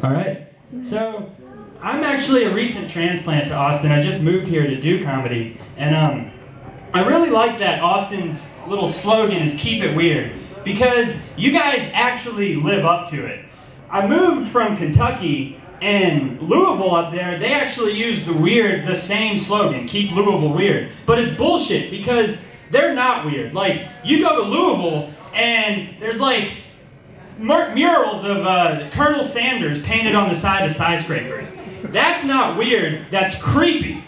All right. So, I'm actually a recent transplant to Austin. I just moved here to do comedy, and I really like that Austin's little slogan is "Keep it weird," because you guys actually live up to it. I moved from Kentucky, and Louisville up there, they actually use the same slogan, "Keep Louisville weird," but it's bullshit because they're not weird. Like, you go to Louisville, and there's like murals of Colonel Sanders painted on the side of skyscrapers. That's not weird, that's creepy.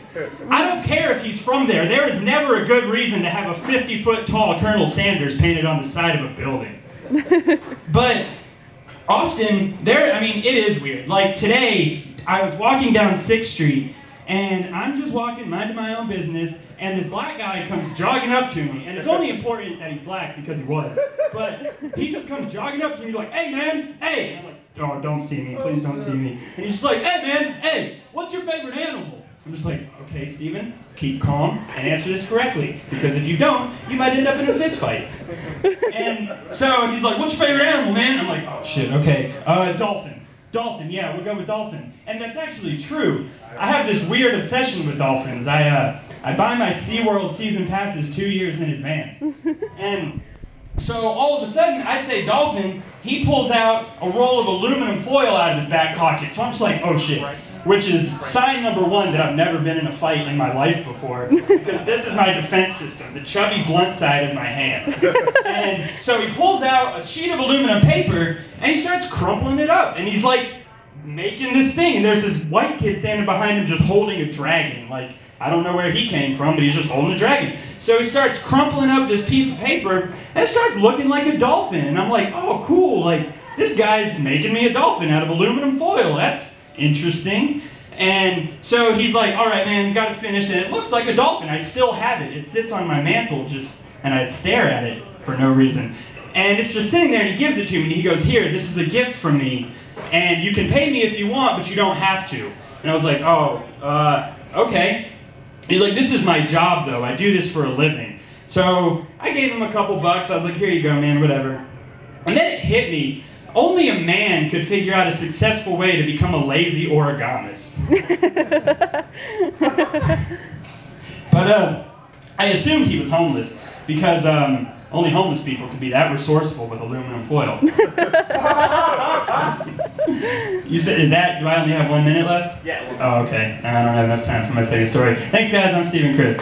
I don't care if he's from there. There is never a good reason to have a 50-foot tall Colonel Sanders painted on the side of a building. But Austin, it is weird. Like today, I was walking down 6th Street, and I'm just walking, minding my own business, and this black guy comes jogging up to me, and it's only important that he's black because he was, but he just comes jogging up to me, he's like, "Hey man, hey!" And I'm like, "Oh, don't see me, please don't see me." And he's just like, "Hey man, hey, what's your favorite animal?" I'm just like, "Okay, Steven, keep calm and answer this correctly, because if you don't, you might end up in a fist fight." And so he's like, "What's your favorite animal, man?" I'm like, "Oh shit, okay, dolphin. Dolphin, yeah, we'll go with dolphin." And that's actually true. I have this weird obsession with dolphins. I buy my SeaWorld season passes 2 years in advance. And so all of a sudden, I say dolphin, he pulls out a roll of aluminum foil out of his back pocket. So I'm just like, oh shit. Which is sign number one that I've never been in a fight in my life before, because this is my defense system, the chubby blunt side of my hand. And so he pulls out a sheet of aluminum paper, and he starts crumpling it up, and he's like making this thing, and there's this white kid standing behind him just holding a dragon. Like, I don't know where he came from, but he's just holding a dragon. So he starts crumpling up this piece of paper, and it starts looking like a dolphin, and I'm like, oh cool, like this guy's making me a dolphin out of aluminum foil, that's interesting. And so he's like, "All right, man, got it finished," and it looks like a dolphin. I still have it. It sits on my mantle and I stare at it for no reason. And it's just sitting there, and he gives it to me, and he goes, "Here, this is a gift from me, and you can pay me if you want, but you don't have to." And I was like, "Oh, okay." He's like, "This is my job, though. I do this for a living." So I gave him a couple bucks. I was like, "Here you go, man, whatever." And then it hit me. Only a man could figure out a successful way to become a lazy origamist. But I assumed he was homeless, because only homeless people could be that resourceful with aluminum foil. You said, do I only have 1 minute left? Yeah. Oh, okay. I don't have enough time for my second story. Thanks, guys. I'm Steve and Chris.